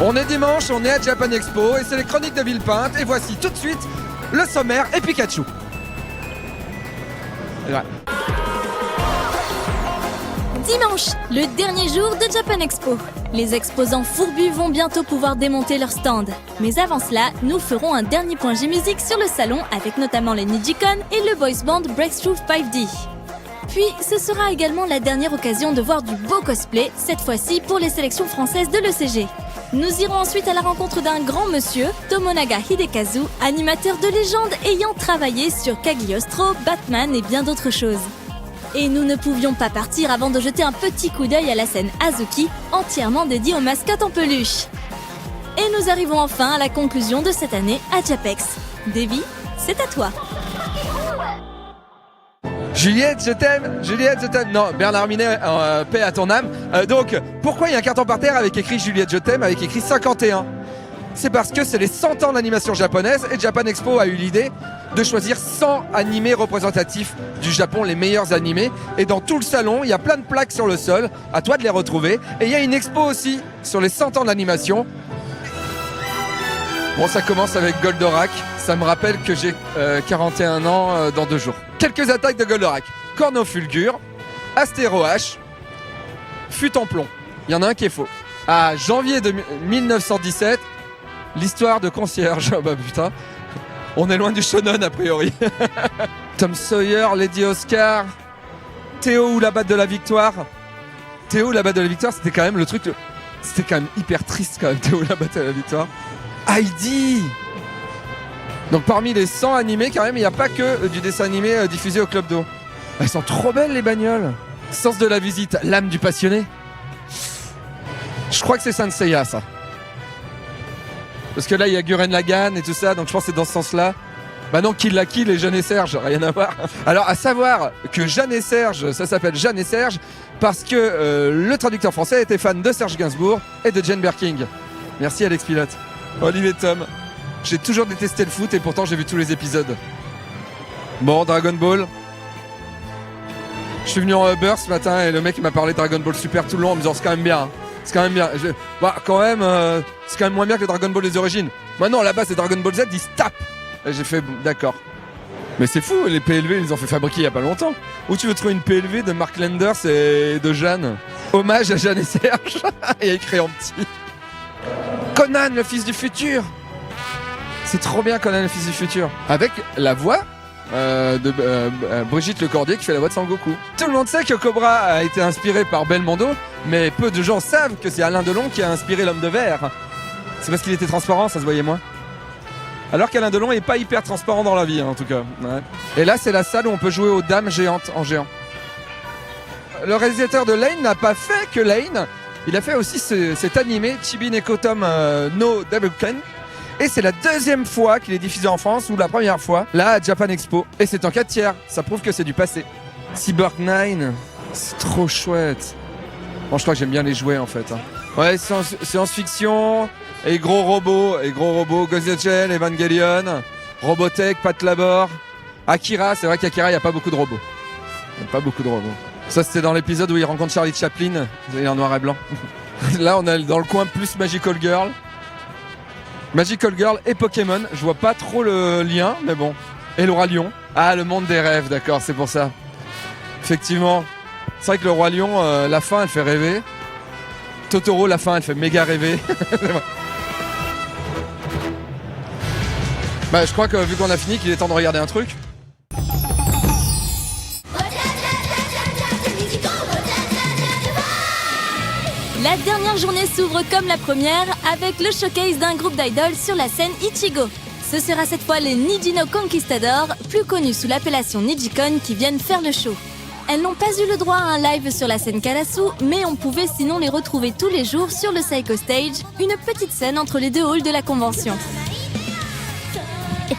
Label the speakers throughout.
Speaker 1: On est dimanche, on est à Japan Expo et c'est les chroniques de Villepinte. Et voici tout de suite le sommaire et Pikachu. Ouais.
Speaker 2: Dimanche, le dernier jour de Japan Expo. Les exposants fourbus vont bientôt pouvoir démonter leur stand. Mais avant cela, nous ferons un dernier point G-Music sur le salon avec notamment les Nijicon et le boys band Breakthrough 5D. Puis, ce sera également la dernière occasion de voir du beau cosplay, cette fois-ci pour les sélections françaises de l'ECG. Nous irons ensuite à la rencontre d'un grand monsieur, Tomonaga Hidekazu, animateur de légende ayant travaillé sur Cagliostro, Batman et bien d'autres choses. Et nous ne pouvions pas partir avant de jeter un petit coup d'œil à la scène Azuki, entièrement dédiée aux mascottes en peluche. Et nous arrivons enfin à la conclusion de cette année à Japex. Davy, c'est à toi.
Speaker 1: Juliette, je t'aime. Juliette, je t'aime. Non, Bernard Minet, paix à ton âme. Donc, pourquoi il y a un carton par terre avec écrit Juliette, je t'aime, avec écrit 51 ? C'est parce que c'est les 100 ans d'animation japonaise et Japan Expo a eu l'idée de choisir 100 animés représentatifs du Japon, les meilleurs animés. Et dans tout le salon, il y a plein de plaques sur le sol, à toi de les retrouver. Et il y a une expo aussi sur les 100 ans d'animation. Bon, ça commence avec Goldorak. Ça me rappelle que j'ai 41 ans dans 2 jours. Quelques attaques de Goldorak. Cornofulgur, Astéro H, Fut en plomb. Il y en a un qui est faux. À janvier 1917, l'histoire de concierge. Bah putain, on est loin du shonen a priori. Tom Sawyer, Lady Oscar, Théo ou la batte de la victoire. Théo ou la batte de la victoire, c'était quand même le truc. C'était quand même hyper triste quand même, Théo ou la batte de la victoire. Heidi. Donc parmi les 100 animés, quand même, il n'y a pas que du dessin animé diffusé au Club d'eau. Elles sont trop belles les bagnoles. Sens de la visite, l'âme du passionné. Je crois que c'est Saint Seiya ça. Parce que là il y a Gurren Lagann et tout ça, donc je pense que c'est dans ce sens-là. Bah non, Kill la Kill et Jeanne et Serge, rien à voir. Alors à savoir que Jeanne et Serge, ça s'appelle Jeanne et Serge parce que le traducteur français était fan de Serge Gainsbourg et de Jane Birkin. Merci Alex Pilote. Olivier Tom. J'ai toujours détesté le foot et pourtant j'ai vu tous les épisodes. Bon, Dragon Ball. Je suis venu en Uber ce matin et le mec il m'a parlé de Dragon Ball Super tout le long en me disant c'est quand même bien. C'est quand même bien. Bah quand même, c'est quand même moins bien que le Dragon Ball des origines. Maintenant là-bas c'est Dragon Ball Z, ils se tapent. Et j'ai fait bon, d'accord. Mais c'est fou, les PLV ils les ont fait fabriquer il y a pas longtemps. Où tu veux trouver une PLV de Mark Landers et de Jeanne. Hommage à Jeanne et Serge. Et écrit en petit. Conan, le fils du futur. C'est trop bien Conan, le fils du futur. Avec la voix de Brigitte Lecordier qui fait la voix de Sangoku. Tout le monde sait que Cobra a été inspiré par Belmondo, mais peu de gens savent que c'est Alain Delon qui a inspiré l'homme de verre. C'est parce qu'il était transparent, ça se voyait moins. Alors qu'Alain Delon est pas hyper transparent dans la vie, hein, en tout cas. Ouais. Et là, c'est la salle où on peut jouer aux dames géantes en géant. Le réalisateur de Lane n'a pas fait que Lane. Il a fait aussi cet animé Chibi Nekotom no Dabuken. Et c'est la deuxième fois qu'il est diffusé en France, ou la première fois, là à Japan Expo. Et c'est en 4/3, ça prouve que c'est du passé. Cyborg 9, c'est trop chouette. Bon, je crois que j'aime bien les jouets en fait. Hein. Ouais, science-fiction, et gros robots, Ghost in the Shell, Evangelion, Robotech, Pat Labor, Akira, c'est vrai qu'Akira, il n'y a pas beaucoup de robots. Il n'y a pas beaucoup de robots. Ça, c'était dans l'épisode où il rencontre Charlie Chaplin, il est en noir et blanc. Là, on est dans le coin plus Magical Girl. Magical Girl et Pokémon, je vois pas trop le lien, mais bon. Et le Roi Lion. Ah, le monde des rêves, d'accord, c'est pour ça. Effectivement. C'est vrai que le Roi Lion, la fin, elle fait rêver. Totoro, la fin, elle fait méga rêver. Bah, je crois que vu qu'on a fini, qu'il est temps de regarder un truc.
Speaker 2: La dernière journée s'ouvre comme la première avec le showcase d'un groupe d'idoles sur la scène Ichigo. Ce sera cette fois les Nijino Conquistadors, plus connus sous l'appellation Nijicon, qui viennent faire le show. Elles n'ont pas eu le droit à un live sur la scène Karasu, mais on pouvait sinon les retrouver tous les jours sur le Psycho Stage, une petite scène entre les deux halls de la convention.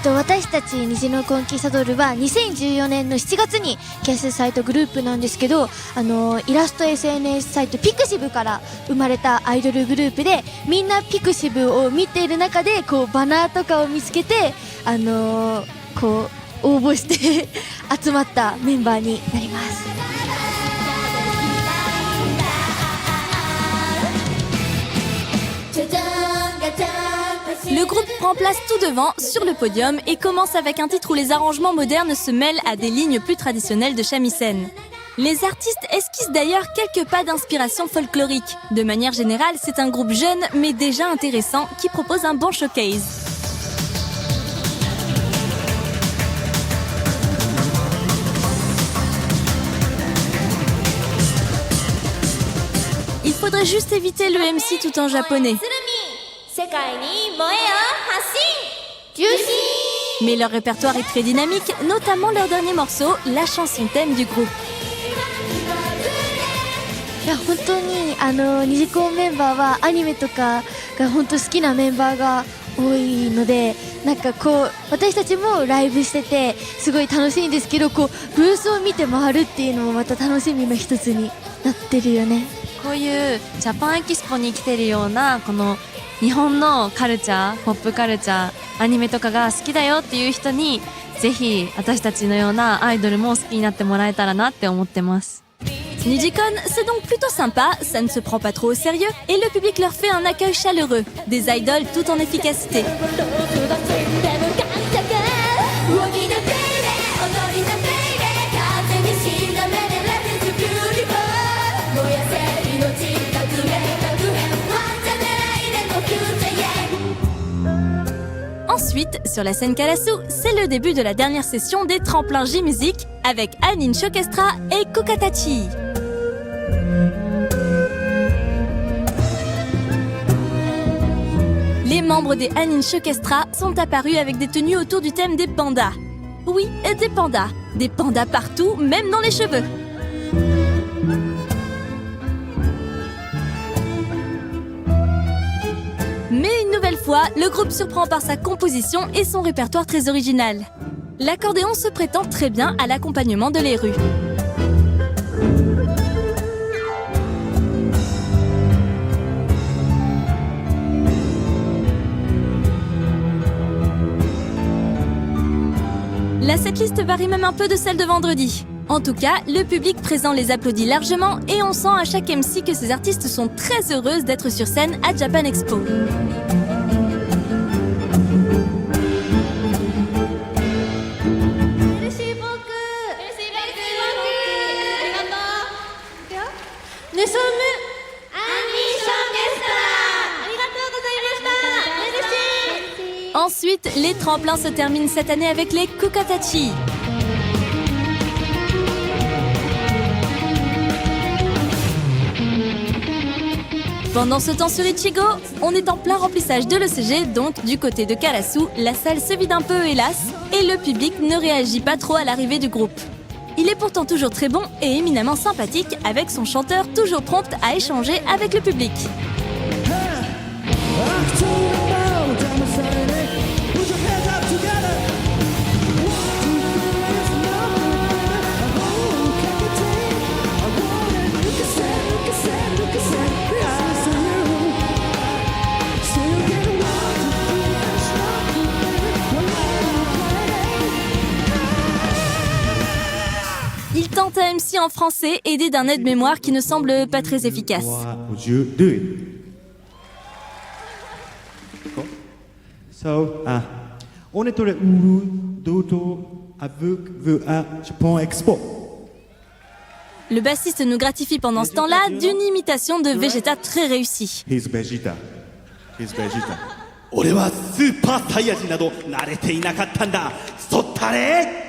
Speaker 3: 私たち虹のコンキスタドルは2014年の7月に結成サイトグループなんですけど、イラスト SNS サイトピクシブから生まれたアイドルグループで、みんなピクシブを見ている中でこうバナーとかを見つけて、こう応募して集まったメンバーになります。
Speaker 4: じゃじゃーん
Speaker 2: prend place tout devant, sur le podium, et commence avec un titre où les arrangements modernes se mêlent à des lignes plus traditionnelles de shamisen. Les artistes esquissent d'ailleurs quelques pas d'inspiration folklorique. De manière générale, c'est un groupe jeune mais déjà intéressant qui propose un bon showcase. Il faudrait juste éviter le MC tout en japonais. Mais leur répertoire est très dynamique, notamment leur dernier morceau, la chanson thème du groupe.
Speaker 3: いや本当にニジコンメンバーはアニメとかが本当好きなメンバーが多いので、なんかこう私たちもライブしててすごい楽しいんですけど、こうブースを見て回るっていうのもまた楽しみの一つになってるよね。
Speaker 4: こういうジャパンエキスポに来てるようなこの日本のカルチャー、ポップカルチャー、アニメとかが好きだよっていう人にぜひ私たちのようなアイドルも好きになってもらえたらなって思ってます。
Speaker 2: Nijicon, c'est donc plutôt sympa, ça ne se prend pas trop au sérieux, et le public leur fait un accueil chaleureux, des idoles tout en efficacité. Ensuite, sur la scène Karasu, c'est le début de la dernière session des tremplins J-Music avec Anin Orchestra et Kukatachi. Les membres des Anin Orchestra sont apparus avec des tenues autour du thème des pandas. Oui, des pandas. Des pandas partout, même dans les cheveux. Mais une nouvelle fois, le groupe surprend par sa composition et son répertoire très original. L'accordéon se prétend très bien à l'accompagnement de les rues. La setlist varie même un peu de celle de vendredi. En tout cas, le public présent les applaudit largement et on sent à chaque MC que ces artistes sont très heureuses d'être sur scène à Japan Expo.
Speaker 3: Nous sommes
Speaker 2: Ensuite, les tremplins se terminent cette année avec les Kukatachi. Pendant ce temps sur Ichigo, on est en plein remplissage de l'ECG, donc du côté de Karasu, la salle se vide un peu hélas, et le public ne réagit pas trop à l'arrivée du groupe. Il est pourtant toujours très bon et éminemment sympathique, avec son chanteur toujours prompt à échanger avec le public. Il tente un MC en français, aidé d'un aide-mémoire qui ne semble pas très efficace.
Speaker 5: So, on est allé avec Japan Expo.
Speaker 2: Le bassiste nous gratifie pendant ce temps-là d'une imitation de Vegeta très réussie.
Speaker 5: He's Vegeta. He's Vegeta.
Speaker 6: 俺はスーパーサイヤ人など慣れていなかったんだ。そったれ。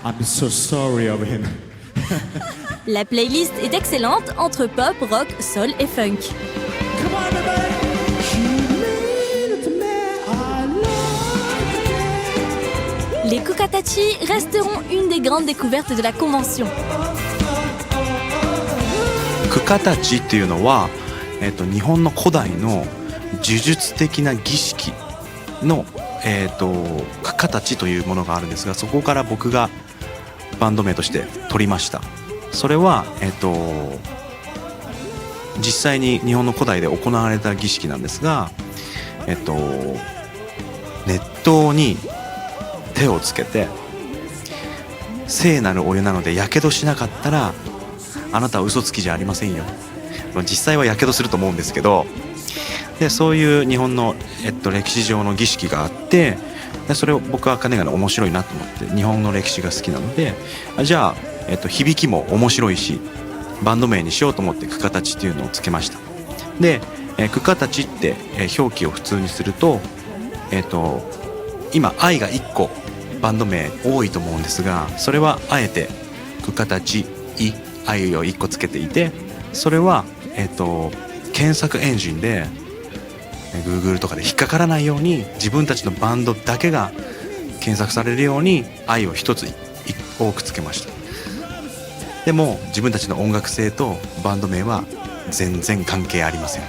Speaker 5: I'm so sorry of him.
Speaker 2: La playlist est excellente entre pop, rock, soul et funk.
Speaker 5: Come on, everybody.
Speaker 2: Les Kukatachi resteront une des grandes découvertes de la convention.
Speaker 7: クカタチっていうのは、日本の古代の呪術的な儀式の、クカタチというものがあるんですが、そこから僕がバンド名として取りました。それは、実際に日本の古代で行われた儀式なんですが、熱湯に手をつけて、聖なるお湯なのでやけどしなかったらあなたは嘘つきじゃありませんよ、実際はやけどすると思うんですけど、でそういう日本の、歴史上の儀式があって、でそれを僕は金が面白いなと思って、日本の歴史が好きなので、じゃあ、響きも面白いしバンド名にしようと思ってクカタチっていうのをつけました。で、クカタチって、表記を普通にすると、今愛が1個バンド名多いと思うんですが、それはあえてクカタチイ愛を1個つけていて、それは、検索エンジンでGoogle とかで引っかからないように、自分たちのバンドだけが検索されるように愛を一つ多くつけました。でも自分たちの音楽性とバンド名は全然関係ありません。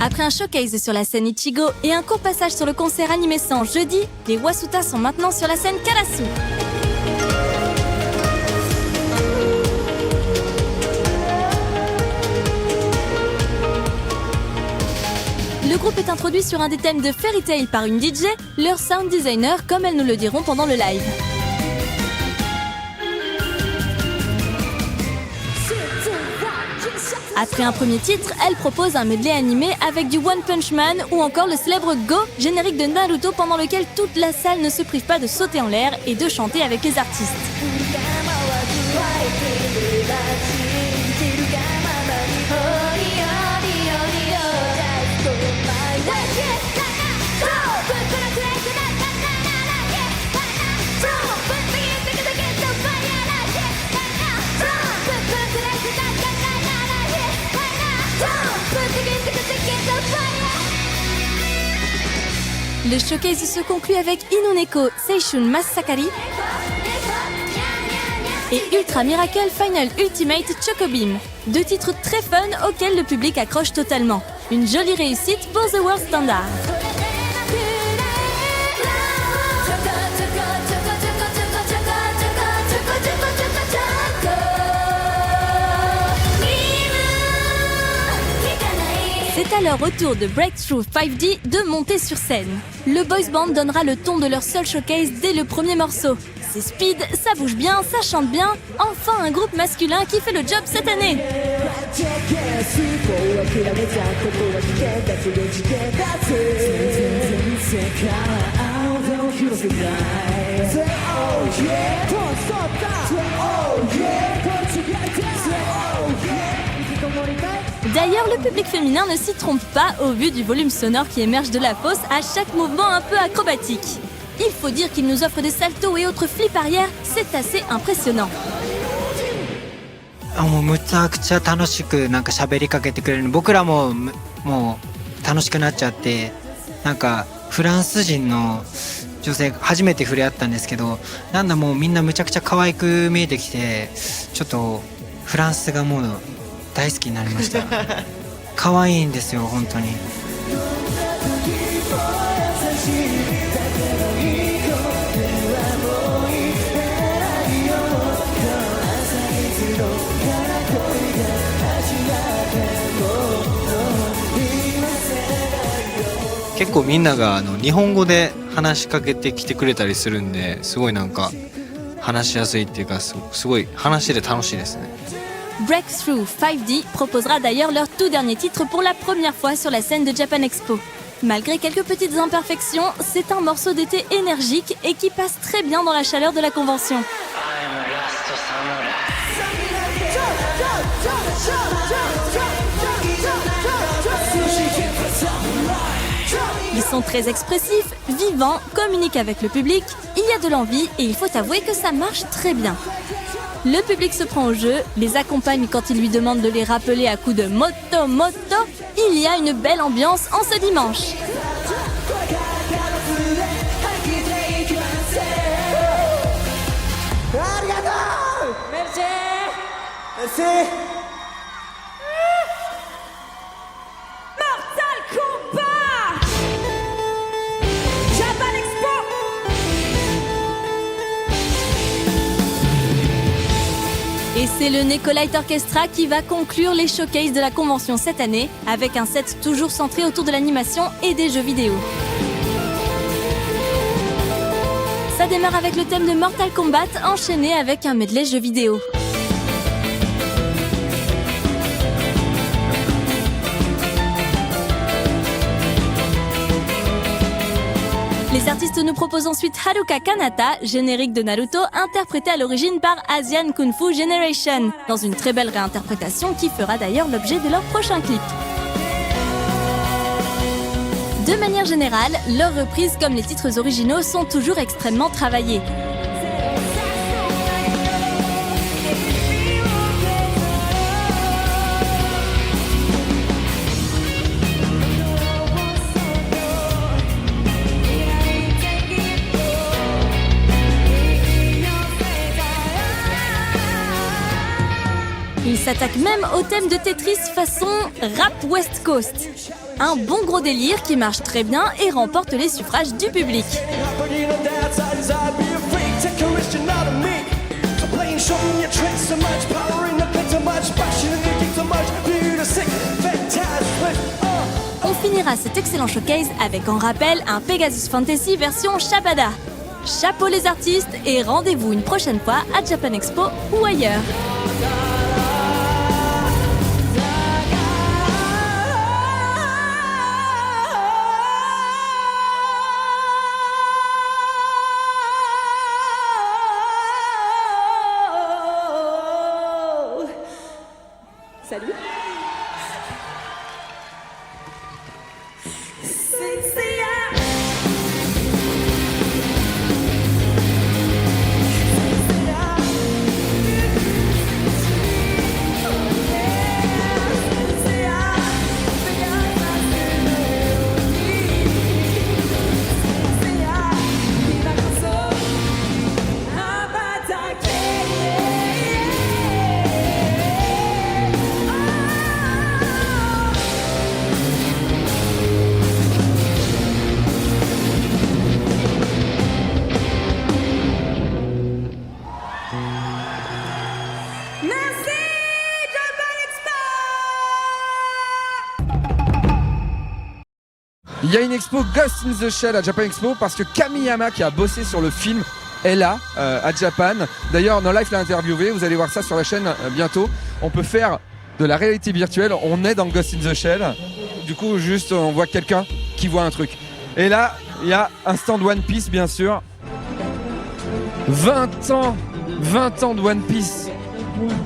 Speaker 2: Après un showcase sur la scène Ichigo et un court passage sur le concert Anime 100 jeudi, les Wasuta sont maintenant sur la scène Karasu. Le groupe est introduit sur un des thèmes de Fairy Tail par une DJ, leur sound designer, comme elles nous le diront pendant le live. Après un premier titre, elle propose un medley animé avec du One Punch Man ou encore le célèbre Go, générique de Naruto pendant lequel toute la salle ne se prive pas de sauter en l'air et de chanter avec les artistes. Le showcase se conclut avec Inuneko Seishun Masakari et Ultra Miracle Final Ultimate Choco Beam. Deux titres très fun auxquels le public accroche totalement. Une jolie réussite pour The World Standard. C'est alors au tour de Breakthrough 5D de monter sur scène. Le boys band donnera le ton de leur seul showcase dès le premier morceau. C'est speed, ça bouge bien, ça chante bien. Enfin un groupe masculin qui fait le job cette année. D'ailleurs, le public féminin ne s'y trompe pas au vu du volume sonore qui émerge de la fosse à chaque mouvement un peu acrobatique. Il faut dire qu'ils nous offrent des saltos et autres flips arrière, c'est assez impressionnant.
Speaker 8: もうむちゃくちゃ楽しくなんか喋りかけてくれる、僕らももう楽しくなっちゃって、なんかフランス人の女性初めて触れ合ったんですけど、なんだもうみんなむちゃくちゃ可愛く見えてきて、ちょっとフランスがもう大好きになりました。可愛いんですよ本当に。
Speaker 9: 結構みんなが日本語で話しかけてきてくれたりするんで、すごいなんか話しやすいっていうか、すごい話してて楽しいですね。
Speaker 2: Breakthrough 5D proposera d'ailleurs leur tout dernier titre pour la première fois sur la scène de Japan Expo. Malgré quelques petites imperfections, c'est un morceau d'été énergique et qui passe très bien dans la chaleur de la convention. Ils sont très expressifs, vivants, communiquent avec le public, il y a de l'envie et il faut avouer que ça marche très bien. Le public se prend au jeu, les accompagne quand ils lui demandent de les rappeler à coups de moto moto. Il y a une belle ambiance en ce dimanche. Et c'est le Necolite Orchestra qui va conclure les showcases de la convention cette année, avec un set toujours centré autour de l'animation et des jeux vidéo. Ça démarre avec le thème de Mortal Kombat, enchaîné avec un medley jeux vidéo. Les artistes nous proposent ensuite Haruka Kanata, générique de Naruto, interprété à l'origine par Asian Kung Fu Generation, dans une très belle réinterprétation qui fera d'ailleurs l'objet de leur prochain clip. De manière générale, leurs reprises comme les titres originaux sont toujours extrêmement travaillées. Il s'attaque même au thème de Tetris façon rap West Coast. Un bon gros délire qui marche très bien et remporte les suffrages du public. On finira cet excellent showcase avec en rappel un Pegasus Fantasy version Shabada. Chapeau les artistes et rendez-vous une prochaine fois à Japan Expo ou ailleurs.
Speaker 10: Salut.
Speaker 1: Il y a une expo Ghost in the Shell à Japan Expo parce que Kamiyama, qui a bossé sur le film, est là à Japan. D'ailleurs, No Life l'a interviewé, vous allez voir ça sur la chaîne bientôt. On peut faire de la réalité virtuelle, on est dans Ghost in the Shell. Du coup, juste on voit quelqu'un qui voit un truc. Et là, il y a un stand One Piece, bien sûr. 20 ans de One Piece.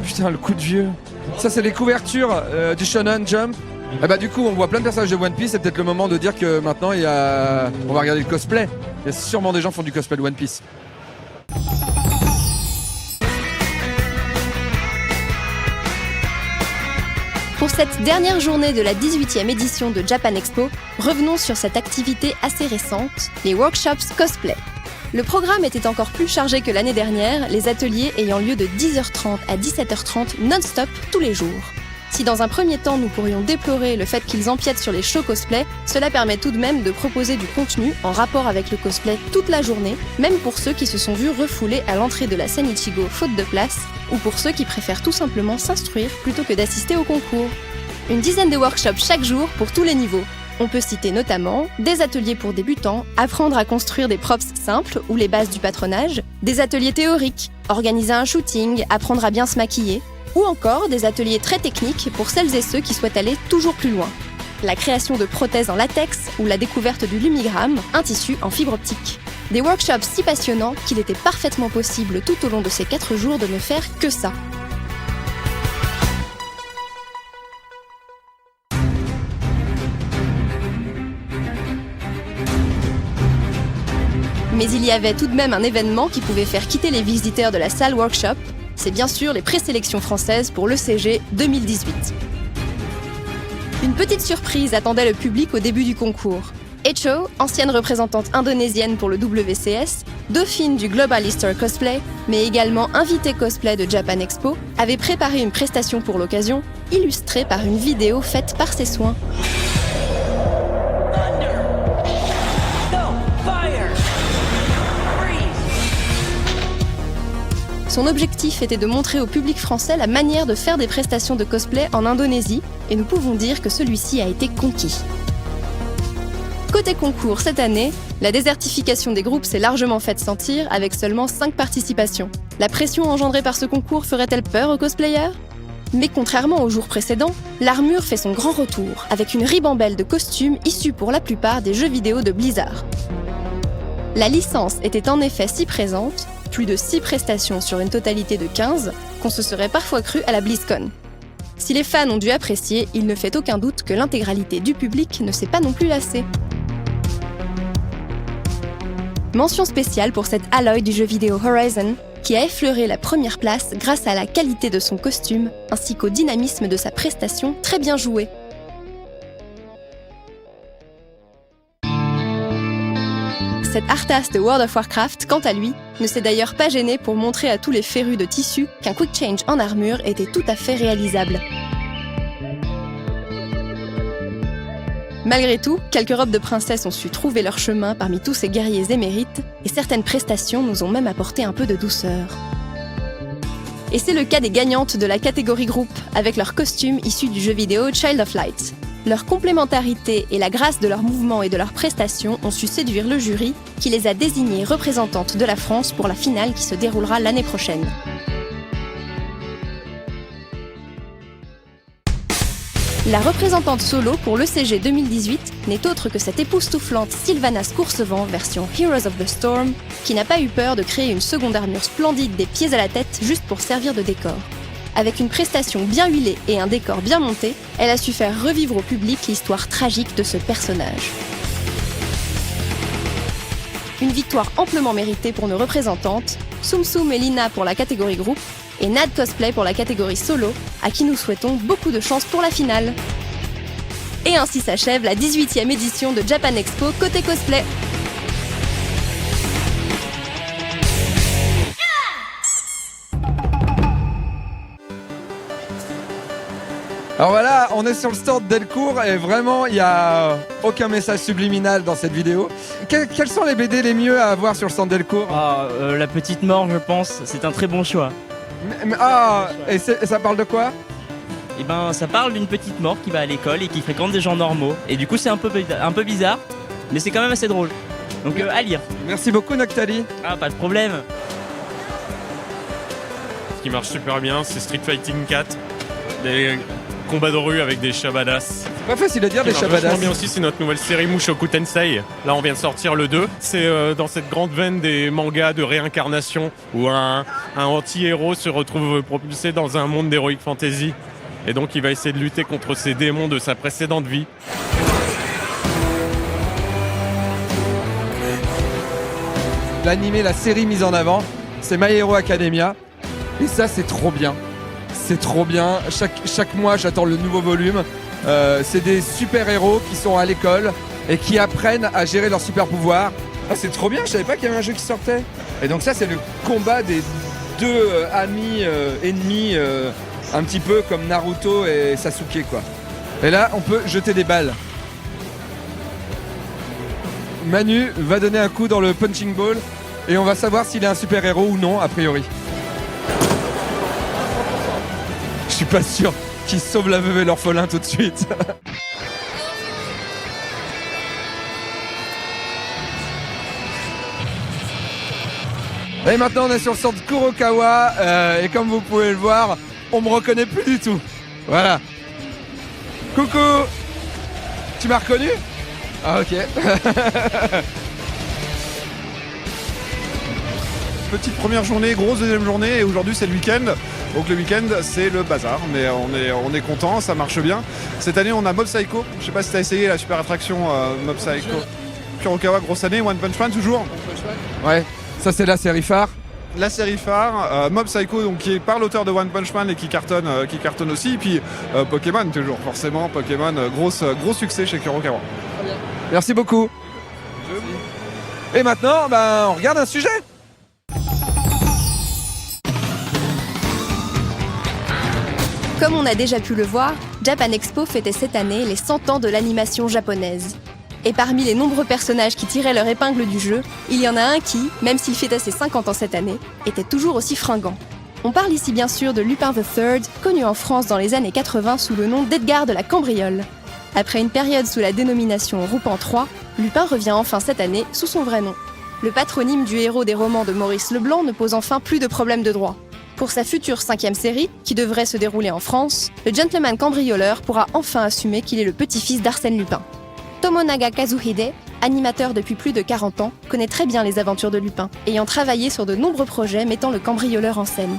Speaker 1: Putain, le coup de vieux. Ça, c'est les couvertures du Shonen Jump. Et bah du coup on voit plein de personnages de One Piece, c'est peut-être le moment de dire que maintenant on va regarder le cosplay. Il y a sûrement des gens qui font du cosplay de One Piece.
Speaker 11: Pour cette dernière journée de la 18e édition de Japan Expo, revenons sur cette activité assez récente, les workshops cosplay. Le programme était encore plus chargé que l'année dernière, les ateliers ayant lieu de 10h30 à 17h30 non-stop tous les jours. Si dans un premier temps nous pourrions déplorer le fait qu'ils empiètent sur les shows cosplay, cela permet tout de même de proposer du contenu en rapport avec le cosplay toute la journée, même pour ceux qui se sont vus refoulés à l'entrée de la scène Ichigo faute de place, ou pour ceux qui préfèrent tout simplement s'instruire plutôt que d'assister au concours. Une dizaine de workshops chaque jour pour tous les niveaux. On peut citer notamment des ateliers pour débutants, apprendre à construire des props simples ou les bases du patronage, des ateliers théoriques, organiser un shooting, apprendre à bien se maquiller, ou encore des ateliers très techniques pour celles et ceux qui souhaitent aller toujours plus loin. La création de prothèses en latex ou la découverte du lumigramme, un tissu en fibre optique. Des workshops si passionnants qu'il était parfaitement possible tout au long de ces 4 jours de ne faire que ça. Mais il y avait tout de même un événement qui pouvait faire quitter les visiteurs de la salle workshop. C'est bien sûr les présélections françaises pour l'ECG 2018. Une petite surprise attendait le public au début du concours. Echo, ancienne représentante indonésienne pour le WCS, dauphine du Global Easter Cosplay, mais également invitée cosplay de Japan Expo, avait préparé une prestation pour l'occasion, illustrée par une vidéo faite par ses soins. Son objectif était de montrer au public français la manière de faire des prestations de cosplay en Indonésie, et nous pouvons dire que celui-ci a été conquis. Côté concours, cette année, la désertification des groupes s'est largement faite sentir avec seulement 5 participations. La pression engendrée par ce concours ferait-elle peur aux cosplayers ? Mais contrairement aux jours précédents, l'armure fait son grand retour avec une ribambelle de costumes issus pour la plupart des jeux vidéo de Blizzard. La licence était en effet si présente, plus de 6 prestations sur une totalité de 15, qu'on se serait parfois cru à la BlizzCon. Si les fans ont dû apprécier, il ne fait aucun doute que l'intégralité du public ne s'est pas non plus lassée. Mention spéciale pour cette Aloy du jeu vidéo Horizon, qui a effleuré la première place grâce à la qualité de son costume, ainsi qu'au dynamisme de sa prestation très bien jouée. Cet Arthas de World of Warcraft, quant à lui, ne s'est d'ailleurs pas gêné pour montrer à tous les férus de tissu qu'un quick change en armure était tout à fait réalisable. Malgré tout, quelques robes de princesse ont su trouver leur chemin parmi tous ces guerriers émérites, et certaines prestations nous ont même apporté un peu de douceur. Et c'est le cas des gagnantes de la catégorie groupe, avec leurs costumes issus du jeu vidéo Child of Light. Leur complémentarité et la grâce de leurs mouvements et de leurs prestations ont su séduire le jury, qui les a désignées représentantes de la France pour la finale qui se déroulera l'année prochaine. La représentante solo pour l'ECG 2018 n'est autre que cette époustouflante Sylvanas Coursevent version Heroes of the Storm, qui n'a pas eu peur de créer une seconde armure splendide des pieds à la tête juste pour servir de décor. Avec une prestation bien huilée et un décor bien monté, elle a su faire revivre au public l'histoire tragique de ce personnage. Une victoire amplement méritée pour nos représentantes, Tsum Tsum et Lina pour la catégorie groupe, et Nad Cosplay pour la catégorie solo, à qui nous souhaitons beaucoup de chance pour la finale. Et ainsi s'achève la 18e édition de Japan Expo côté cosplay.
Speaker 1: Alors voilà, on est sur le stand Delcourt et vraiment il n'y a aucun message subliminal dans cette vidéo. Quels sont les BD les mieux à avoir sur le stand Delcourt ?
Speaker 12: La petite mort, je pense, c'est un très bon choix.
Speaker 1: Et ça parle de quoi ?
Speaker 12: Eh ben, ça parle d'une petite mort qui va à l'école et qui fréquente des gens normaux. Et du coup, c'est un peu bizarre, mais c'est quand même assez drôle. Donc à lire.
Speaker 1: Merci beaucoup Noctali.
Speaker 12: Ah, pas de problème.
Speaker 13: Ce qui marche super bien, c'est Street Fighting 4. Des combats de rue avec des chats badass.
Speaker 1: Pas facile à dire des chats badass.
Speaker 13: bien aussi, c'est notre nouvelle série Mushoku Tensei. Là, on vient de sortir le 2. C'est dans cette grande veine des mangas de réincarnation où un anti-héros se retrouve propulsé dans un monde d'heroic fantasy. Et donc, il va essayer de lutter contre ces démons de sa précédente vie.
Speaker 1: L'animé, la série mise en avant, c'est My Hero Academia. Et ça, c'est trop bien. C'est trop bien. Chaque mois, j'attends le nouveau volume. C'est des super-héros qui sont à l'école et qui apprennent à gérer leurs super-pouvoirs. Ah, c'est trop bien, je savais pas qu'il y avait un jeu qui sortait. Et donc ça, c'est le combat des deux amis ennemis, un petit peu comme Naruto et Sasuke, quoi. Et là, on peut jeter des balles. Manu va donner un coup dans le punching ball et on va savoir s'il est un super-héros ou non, a priori. Je suis pas sûr qu'il sauve la veuve et l'orphelin tout de suite. Et maintenant on est sur le centre Kurokawa et comme vous pouvez le voir, on me reconnaît plus du tout. Voilà. Coucou. Tu m'as reconnu ? Ah ok.
Speaker 14: Petite première journée, grosse deuxième journée et aujourd'hui c'est le week-end. Donc le week-end c'est le bazar, mais on est content, ça marche bien. Cette année on a Mob Psycho, je sais pas si t'as essayé la super attraction Mob Psycho. Kurokawa, grosse année, One Punch Man toujours.
Speaker 1: Ouais, ça c'est la série phare.
Speaker 14: La série phare, Mob Psycho donc, qui est par l'auteur de One Punch Man et qui cartonne aussi. Et puis Pokémon toujours, forcément Pokémon, gros succès chez Kurokawa.
Speaker 1: Merci beaucoup. Et maintenant, on regarde un sujet.
Speaker 11: Comme on a déjà pu le voir, Japan Expo fêtait cette année les 100 ans de l'animation japonaise. Et parmi les nombreux personnages qui tiraient leur épingle du jeu, il y en a un qui, même s'il fêtait ses 50 ans cette année, était toujours aussi fringant. On parle ici bien sûr de Lupin III, connu en France dans les années 80 sous le nom d'Edgar de la Cambriole. Après une période sous la dénomination Roupan III, Lupin revient enfin cette année sous son vrai nom. Le patronyme du héros des romans de Maurice Leblanc ne pose enfin plus de problème de droit. Pour sa future 5e série, qui devrait se dérouler en France, le gentleman cambrioleur pourra enfin assumer qu'il est le petit-fils d'Arsène Lupin. Tomonaga Kazuhide, animateur depuis plus de 40 ans, connaît très bien les aventures de Lupin, ayant travaillé sur de nombreux projets mettant le cambrioleur en scène.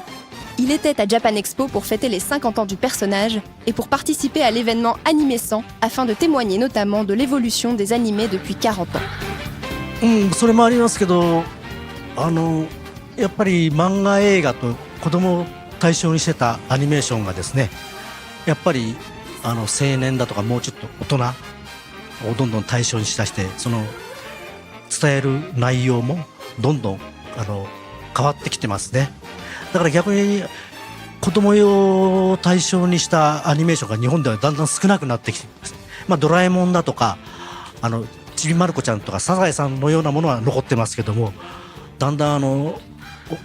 Speaker 11: Il était à Japan Expo pour fêter les 50 ans du personnage et pour participer à l'événement Animé 100 afin de témoigner notamment de l'évolution des animés depuis 40 ans.
Speaker 15: それもありますけど、やっぱり漫画映画と子供を対象にしてたアニメーションがですね、やっぱり青年だとかもうちょっと大人をどんどん対象にしだして、その伝える内容もどんどん変わってきてますね。だから逆に子供用を対象にしたアニメーションが日本ではだんだん少なくなってきています。ドラえもんだとかちびまる子ちゃんとかサザエさんのようなものは残ってますけども、だんだん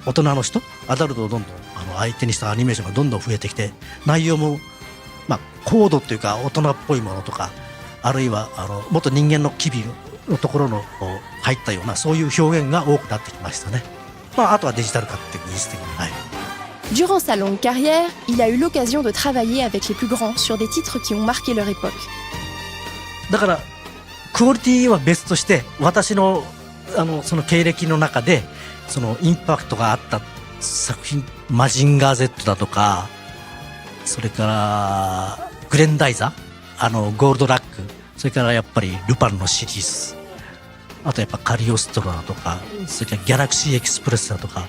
Speaker 15: 大人の人、アダルトをどんどん相手にしたアニメーションがどんどん増えてきて、内容も高度というか大人っぽいものとか、あるいはもっと人間の機微のところの入ったようなそういう表現が多くなってきましたね。あとはデジタル化って技術的に。はい。
Speaker 11: Durant sa longue carrière, il a eu l'occasion de travailler avec les plus grands sur des titres qui ont marqué leur époque.
Speaker 15: だからクオリティは別として、私のその経歴の中でそのインパクトがあった作品、マジンガー Z だとか、それからグレンダイザー、ゴールドラック、それからやっぱりルパンのシリーズ、あとやっぱカリオストロだとか、それからギャラクシーエクスプレスだとか、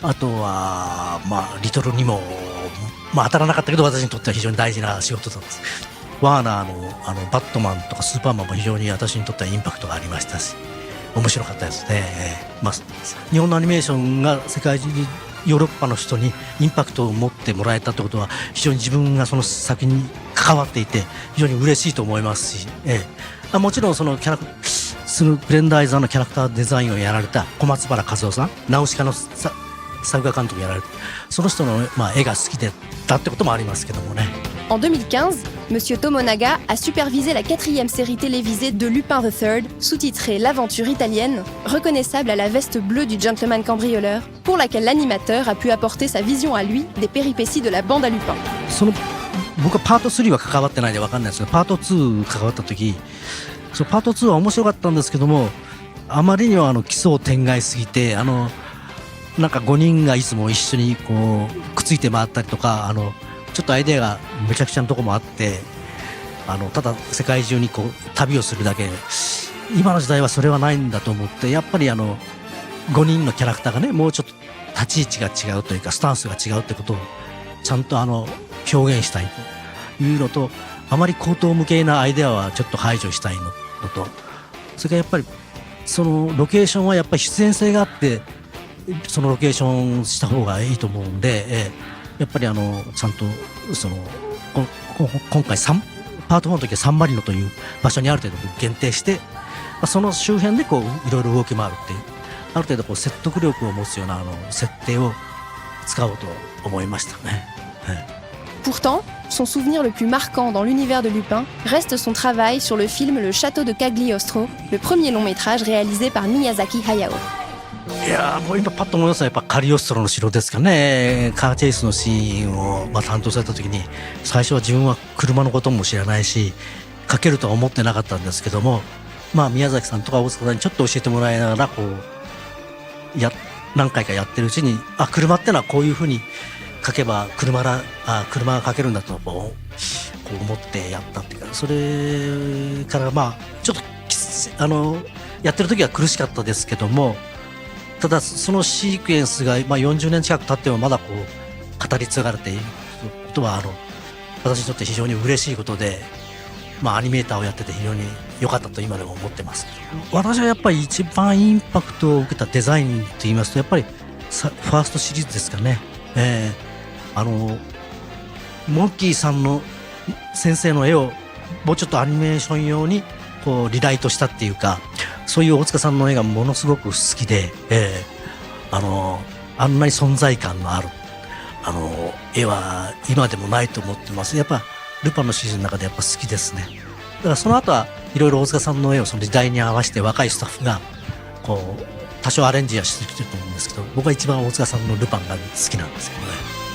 Speaker 15: あとはリトルにも当たらなかったけど私にとっては非常に大事な仕事だったんです。ワーナーのバットマンとかスーパーマンも非常に私にとってはインパクトがありましたし、面白かったですね。日本のアニメーションが世界中にヨーロッパの人にインパクトを持ってもらえたってことは、非常に自分がその作品に関わっていて非常に嬉しいと思いますし、もちろんそのグレンダイザーのキャラクターデザインをやられた小松原和夫さん、ナウシカの作画監督をやられて、その人の絵が好きでだってこともありますけどもね。
Speaker 11: En 2015, Monsieur Tomonaga a supervisé la 4e série télévisée de Lupin III, sous-titrée L'aventure italienne, reconnaissable à la veste bleue du gentleman cambrioleur, pour laquelle l'animateur a pu apporter sa vision à lui des péripéties de la bande à Lupin.
Speaker 15: 僕はパート3は関わってないんで分かんないですけど、パート2関わった時、パート2は面白かったんですけども、あまりには奇想天外すぎて、なんか5人がいつも一緒にこうくっついて回ったりとか、ちょっとアイデアがめちゃくちゃなとこもあって、ただ世界中にこう旅をするだけ、今の時代はそれはないんだと思って、やっぱり5人のキャラクターがね、もうちょっと立ち位置が違うというかスタンスが違うってことをちゃんと表現したいというのと、あまり口頭無形なアイデアはちょっと排除したいのと、それからやっぱりそのロケーションはやっぱり必然性があって、そのロケーションした方がいいと思うんで、やっぱりちゃんと今回パート1の時はサンマリノという場所にある程度限定して、その周辺でこういろいろ動き回るっていう、ある程度こう説得力を持つような設定を使おうと思いましたね。
Speaker 11: Pourtant, son souvenir le plus marquant dans l'univers de Lupin reste son travail sur le film Le Château de Cagliostro, le premier long métrage réalisé par Miyazaki Hayao.
Speaker 15: いやもう今パッと思い出すのはやっぱカリオストロの城ですかね。カーチェイスのシーンを担当された時に、最初は自分は車のことも知らないし描けるとは思ってなかったんですけども、宮崎さんとか大塚さんにちょっと教えてもらいながらこう何回かやってるうちに、車ってのはこういう風に描けば車が描けるんだとこう思ってやったっていうか、それからちょっとやってる時は苦しかったですけども、ただそのシークエンスが40年近く経ってもまだこう語り継がれていることは私にとって非常に嬉しいことで、アニメーターをやってて非常に良かったと今でも思ってます。私はやっぱり一番インパクトを受けたデザインといいますと、やっぱりファーストシリーズですかね。モンキーさんの先生の絵をもうちょっとアニメーション用にこうリライトしたっていうか、そういう大塚さんの絵がものすごく好きで、あんなに存在感のある絵は今でもないと思ってます。やっぱルパンのシリーズの中でやっぱ好きですね。だからその後はいろいろ大塚さんの絵をその時代に合わせて若いスタッフがこう多少アレンジはしてきてると思うんですけど、僕は一番大塚さんのルパンが好きなんですけどね。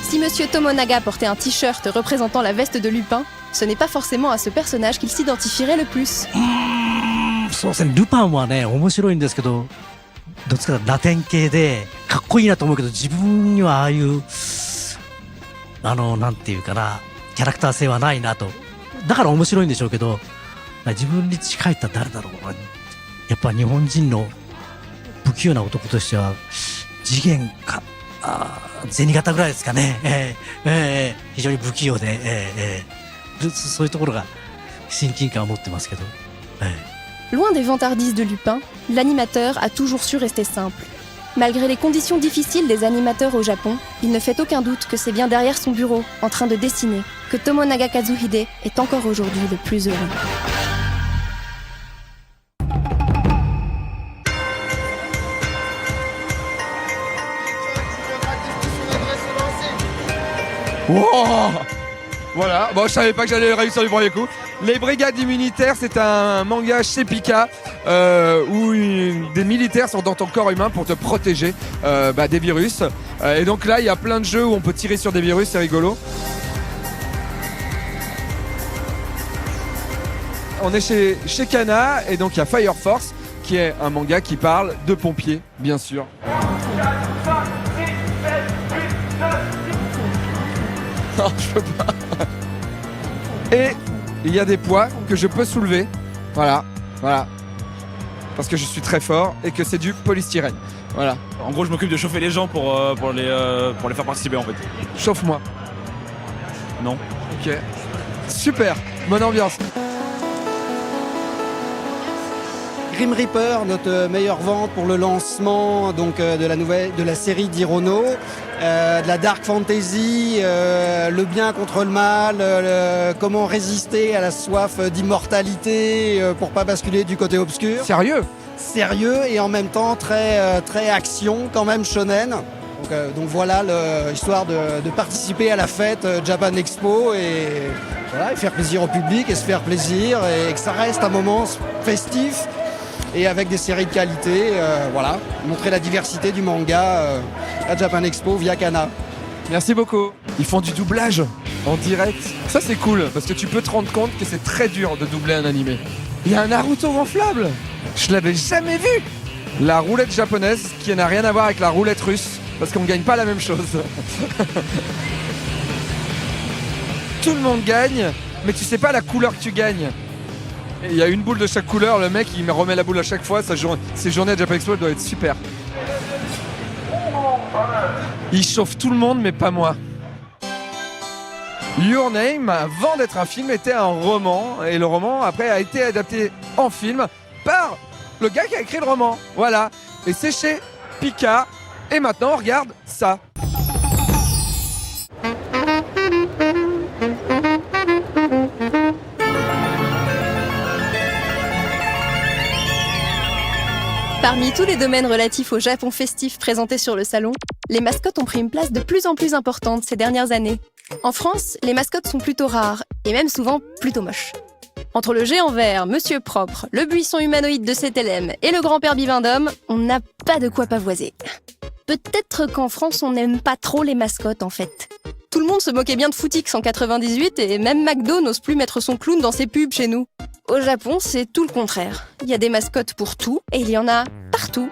Speaker 11: Si Monsieur Tomonaga portait un t-shirt représentant la veste de Lupin, ce n'est pas forcément à ce personnage qu'il s'identifierait le plus.
Speaker 15: そうですね、ルパンはね面白いんですけど、どっちかというとラテン系でかっこいいなと思うけど、自分にはああいうなんていうかな、キャラクター性はないなと。だから面白いんでしょうけど、自分に近いって誰だろうな。やっぱ日本人の不器用な男としては次元か銭形ぐらいですかね。非常に不器用で、そういうところが親近感を持ってますけど。
Speaker 11: Loin des vantardises de Lupin, l'animateur a toujours su rester simple. Malgré les conditions difficiles des animateurs au Japon, il ne fait aucun doute que c'est bien derrière son bureau, en train de dessiner, que Tomonaga Kazuhide est encore aujourd'hui le plus heureux.
Speaker 1: Wow, voilà, bon je savais pas que j'allais réussir du premier coup. Les Brigades immunitaires, c'est un manga chez Pika où des militaires sont dans ton corps humain pour te protéger des virus. Et donc là, il y a plein de jeux où on peut tirer sur des virus, c'est rigolo. On est chez Kana et donc il y a Fire Force qui est un manga qui parle de pompiers, bien sûr. Non, je peux pas. Et il y a des poids que je peux soulever. Voilà. Parce que je suis très fort et que c'est du polystyrène. Voilà.
Speaker 12: En gros, je m'occupe de chauffer les gens pour les faire participer en fait.
Speaker 1: Chauffe-moi.
Speaker 12: Non.
Speaker 1: Ok. Super. Bonne ambiance.
Speaker 16: Grim Reaper, notre meilleure vente pour le lancement donc, de la série d'Hirono, de la dark fantasy, le bien contre le mal, comment résister à la soif d'immortalité pour pas basculer du côté obscur. Sérieux et en même temps très action quand même shonen. Donc voilà l'histoire de participer à la fête Japan Expo et faire plaisir au public et se faire plaisir et que ça reste un moment festif. Et avec des séries de qualité, montrer la diversité du manga à Japan Expo via Kana.
Speaker 1: Merci beaucoup. Ils font du doublage en direct. Ça c'est cool parce que tu peux te rendre compte que c'est très dur de doubler un animé. Il y a un Naruto gonflable. Je l'avais jamais vu. La roulette japonaise qui n'a rien à voir avec la roulette russe parce qu'on ne gagne pas la même chose. Tout le monde gagne, mais tu sais pas la couleur que tu gagnes. Il y a une boule de chaque couleur, le mec il me remet la boule à chaque fois, ses journées à Japan Expo doivent être super. Il chauffe tout le monde mais pas moi. Your Name, avant d'être un film, était un roman et le roman après a été adapté en film par le gars qui a écrit le roman. Voilà, et c'est chez Pika et maintenant on regarde ça.
Speaker 11: Parmi tous les domaines relatifs au Japon festif présentés sur le salon, les mascottes ont pris une place de plus en plus importante ces dernières années. En France, les mascottes sont plutôt rares, et même souvent plutôt moches. Entre le géant vert, Monsieur Propre, le buisson humanoïde de CTLM et le grand-père Bivindome, on n'a pas de quoi pavoiser. Peut-être qu'en France, on n'aime pas trop les mascottes en fait. Tout le monde se moquait bien de Footix en 98 et même McDo n'ose plus mettre son clown dans ses pubs chez nous. Au Japon, c'est tout le contraire. Il y a des mascottes pour tout et il y en a partout.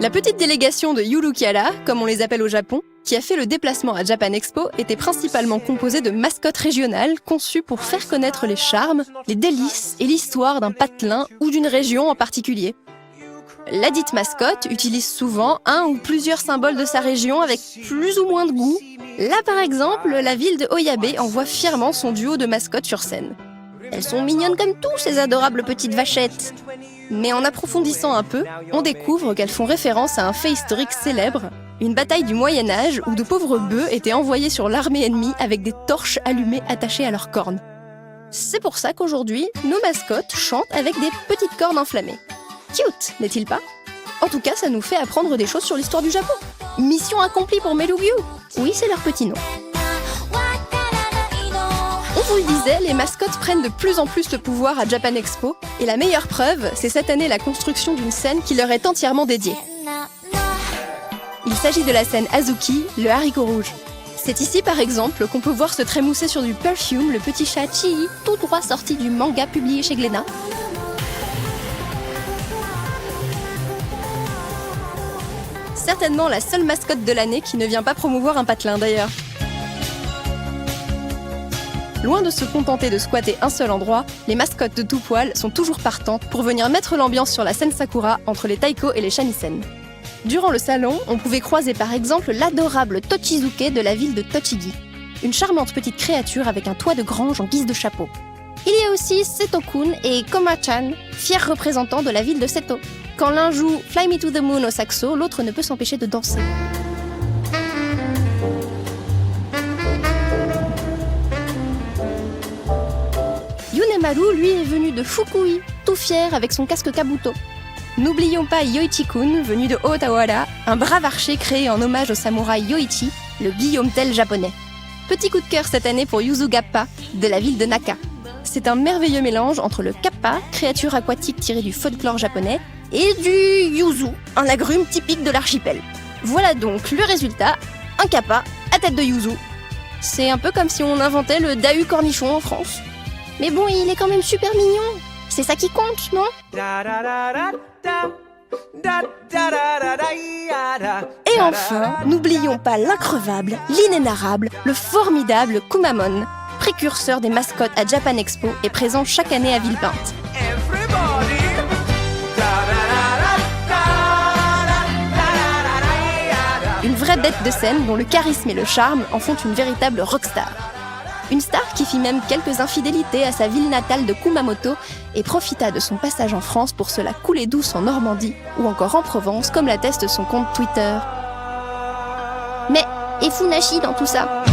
Speaker 11: La petite délégation de Yurukiara, comme on les appelle au Japon, qui a fait le déplacement à Japan Expo, était principalement composée de mascottes régionales conçues pour faire connaître les charmes, les délices et l'histoire d'un patelin ou d'une région en particulier. La dite mascotte utilise souvent un ou plusieurs symboles de sa région avec plus ou moins de goût. Là par exemple, la ville de Oyabe envoie fièrement son duo de mascottes sur scène. Elles sont mignonnes comme tout, ces adorables petites vachettes. Mais en approfondissant un peu, on découvre qu'elles font référence à un fait historique célèbre, une bataille du Moyen-Âge où de pauvres bœufs étaient envoyés sur l'armée ennemie avec des torches allumées attachées à leurs cornes. C'est pour ça qu'aujourd'hui, nos mascottes chantent avec des petites cornes enflammées. Cute, n'est-il pas? En tout cas, ça nous fait apprendre des choses sur l'histoire du Japon. Mission accomplie pour Melugyu. Oui, c'est leur petit nom. On vous le disait, les mascottes prennent de plus en plus le pouvoir à Japan Expo, et la meilleure preuve, c'est cette année la construction d'une scène qui leur est entièrement dédiée. Il s'agit de la scène Azuki, le haricot rouge. C'est ici par exemple qu'on peut voir se trémousser sur du Perfume, le petit chat Chii, tout droit sorti du manga publié chez Glénat. Certainement la seule mascotte de l'année qui ne vient pas promouvoir un patelin d'ailleurs. Loin de se contenter de squatter un seul endroit, les mascottes de tout poil sont toujours partantes pour venir mettre l'ambiance sur la scène Sakura entre les taiko et les shamisen. Durant le salon, on pouvait croiser par exemple l'adorable Tochizuke de la ville de Tochigi, une charmante petite créature avec un toit de grange en guise de chapeau. Il y a aussi Seto-kun et Koma-chan, fiers représentants de la ville de Seto. Quand l'un joue Fly Me to the Moon au saxo, l'autre ne peut s'empêcher de danser. Yunemaru, lui, est venu de Fukui, tout fier avec son casque kabuto. N'oublions pas Yoichi-kun, venu de Otawara, un brave archer créé en hommage au samouraï Yoichi, le Guillaume Tell japonais. Petit coup de cœur cette année pour Yuzu Gappa, de la ville de Naka. C'est un merveilleux mélange entre le kappa, créature aquatique tirée du folklore japonais, et du yuzu, un agrume typique de l'archipel. Voilà donc le résultat, un kappa à tête de yuzu. C'est un peu comme si on inventait le dahu cornichon en France. Mais bon, il est quand même super mignon. C'est ça qui compte, non? Et enfin, n'oublions pas l'increvable, l'inénarrable, le formidable Kumamon, précurseur des mascottes à Japan Expo et présent chaque année à Villepinte. Une vraie bête de scène dont le charisme et le charme en font une véritable rockstar. Une star qui fit même quelques infidélités à sa ville natale de Kumamoto et profita de son passage en France pour se la couler douce en Normandie ou encore en Provence, comme l'atteste son compte Twitter. Mais, et Funashi dans tout ça?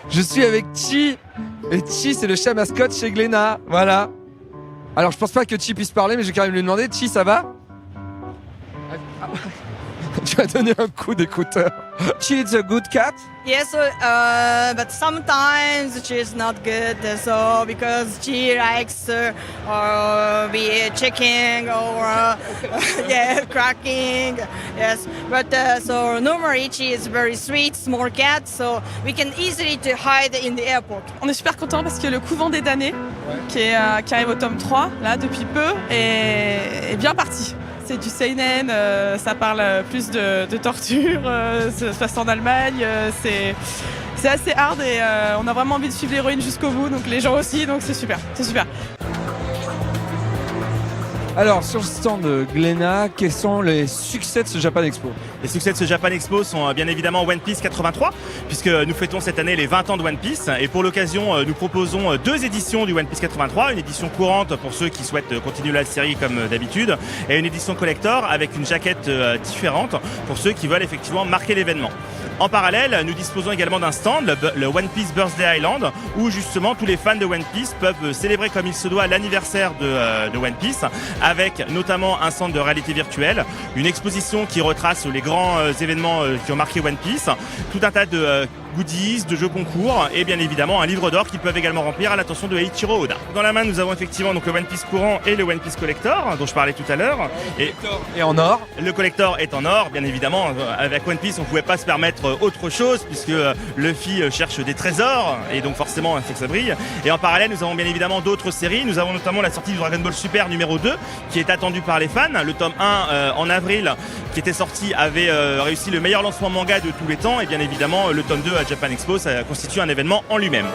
Speaker 1: Je suis avec Chi. Et Chi, c'est le chat mascotte chez Glénat. Voilà. Alors, je pense pas que Chi puisse parler, mais je vais quand même lui demander. Chi, ça va? Tu as donné un coup d'écouteur. Chi is a good cat?
Speaker 17: Yes, but sometimes she is not good, so because she likes be checking or cracking. Yes, but so normally she is very sweet, small cat, so we can easily to hide in the airport.
Speaker 18: On est super content parce que le couvent des damnés, qui arrive au tome 3 là depuis peu, est bien parti. C'est du seinen, ça parle plus de torture, ça se passe en Allemagne, c'est assez hard et on a vraiment envie de suivre l'héroïne jusqu'au bout, donc les gens aussi, donc c'est super, c'est super.
Speaker 1: Alors, sur le stand de Glénat, quels sont les succès de ce Japan Expo?
Speaker 19: Les succès de ce Japan Expo sont bien évidemment One Piece 83, puisque nous fêtons cette année les 20 ans de One Piece. Et pour l'occasion, nous proposons 2 éditions du One Piece 83, une édition courante pour ceux qui souhaitent continuer la série comme d'habitude, et une édition collector avec une jaquette différente pour ceux qui veulent effectivement marquer l'événement. En parallèle, nous disposons également d'un stand, le One Piece Birthday Island, où justement tous les fans de One Piece peuvent célébrer comme il se doit l'anniversaire de One Piece, avec notamment un stand de réalité virtuelle, une exposition qui retrace les grands événements qui ont marqué One Piece, tout un tas de goodies, de jeux concours et bien évidemment un livre d'or qu'ils peuvent également remplir à l'attention de Eiichiro Oda. Dans la main, nous avons effectivement donc le One Piece courant et le One Piece collector dont je parlais tout à l'heure.
Speaker 1: Et en or.
Speaker 19: Le collector est en or, bien évidemment. Avec One Piece, on ne pouvait pas se permettre autre chose puisque Luffy cherche des trésors et donc forcément il faut que ça brille. Et en parallèle, nous avons bien évidemment d'autres séries. Nous avons notamment la sortie du Dragon Ball Super numéro 2 qui est attendu par les fans. Le tome 1 en avril qui était sorti avait réussi le meilleur lancement manga de tous les temps et bien évidemment le tome 2 à Japan Expo, ça constitue un événement en lui-même.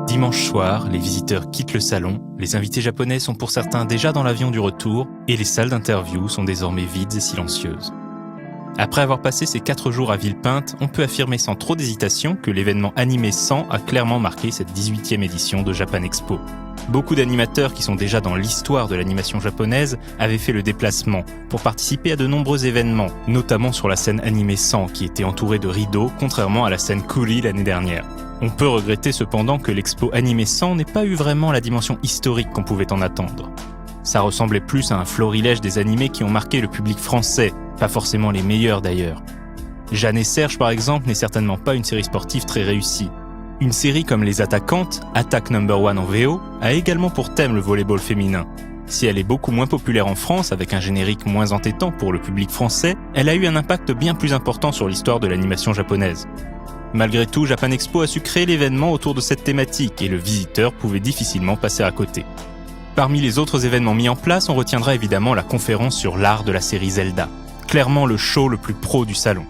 Speaker 20: Dimanche soir, les visiteurs quittent le salon, les invités japonais sont pour certains déjà dans l'avion du retour et les salles d'interview sont désormais vides et silencieuses. Après avoir passé ces 4 jours à Villepinte, on peut affirmer sans trop d'hésitation que l'événement Animé 100 a clairement marqué cette 18e édition de Japan Expo. Beaucoup d'animateurs qui sont déjà dans l'histoire de l'animation japonaise avaient fait le déplacement pour participer à de nombreux événements, notamment sur la scène Animé 100 qui était entourée de rideaux, contrairement à la scène Kuri l'année dernière. On peut regretter cependant que l'expo Animé 100 n'ait pas eu vraiment la dimension historique qu'on pouvait en attendre. Ça ressemblait plus à un florilège des animés qui ont marqué le public français, pas forcément les meilleurs d'ailleurs. Jeanne et Serge par exemple n'est certainement pas une série sportive très réussie. Une série comme Les Attaquantes, Attack No. 1 en VO, a également pour thème le volleyball féminin. Si elle est beaucoup moins populaire en France, avec un générique moins entêtant pour le public français, elle a eu un impact bien plus important sur l'histoire de l'animation japonaise. Malgré tout, Japan Expo a su créer l'événement autour de cette thématique et le visiteur pouvait difficilement passer à côté. Parmi les autres événements mis en place, on retiendra évidemment la conférence sur l'art de la série Zelda. Clairement le show le plus pro du salon.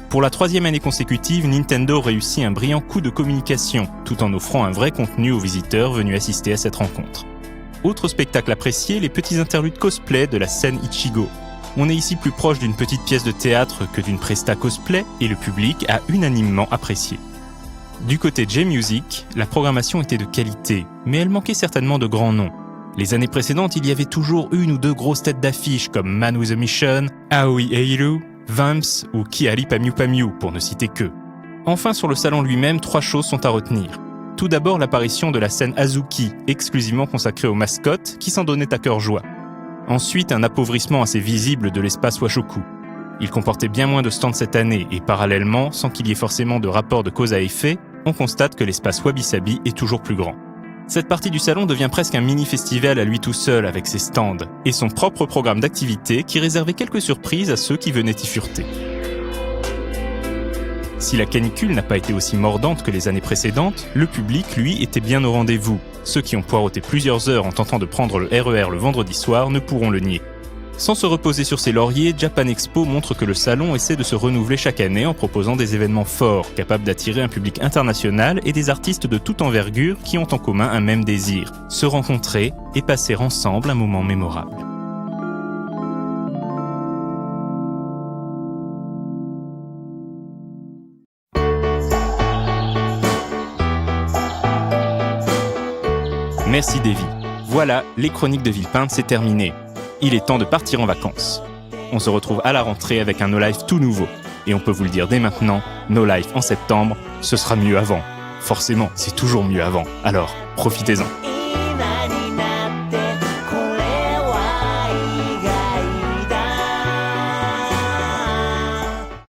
Speaker 20: Pour la 3e année consécutive, Nintendo réussit un brillant coup de communication, tout en offrant un vrai contenu aux visiteurs venus assister à cette rencontre. Autre spectacle apprécié, les petits interludes cosplay de la scène Ichigo. On est ici plus proche d'une petite pièce de théâtre que d'une presta cosplay, et le public a unanimement apprécié. Du côté de J-Music, la programmation était de qualité, mais elle manquait certainement de grands noms. Les années précédentes, il y avait toujours une ou deux grosses têtes d'affiche comme Man with a Mission, Aoi Eiru, Vamps ou Kiari Pamiu Pamiu, pour ne citer que. Enfin, sur le salon lui-même, 3 choses sont à retenir. Tout d'abord, l'apparition de la scène Azuki, exclusivement consacrée aux mascottes, qui s'en donnait à cœur joie. Ensuite, un appauvrissement assez visible de l'espace Washoku. Il comportait bien moins de stands cette année, et parallèlement, sans qu'il y ait forcément de rapport de cause à effet, on constate que l'espace Wabi-Sabi est toujours plus grand. Cette partie du salon devient presque un mini-festival à lui tout seul avec ses stands et son propre programme d'activités qui réservait quelques surprises à ceux qui venaient y fureter. Si la canicule n'a pas été aussi mordante que les années précédentes, le public, lui, était bien au rendez-vous. Ceux qui ont poireauté plusieurs heures en tentant de prendre le RER le vendredi soir ne pourront le nier. Sans se reposer sur ses lauriers, Japan Expo montre que le salon essaie de se renouveler chaque année en proposant des événements forts, capables d'attirer un public international et des artistes de toute envergure qui ont en commun un même désir, se rencontrer et passer ensemble un moment mémorable. Merci Davy. Voilà, les chroniques de Villepinte, c'est terminé. Il est temps de partir en vacances. On se retrouve à la rentrée avec un No Life tout nouveau. Et on peut vous le dire dès maintenant, No Life en septembre, ce sera mieux avant. Forcément, c'est toujours mieux avant. Alors, profitez-en.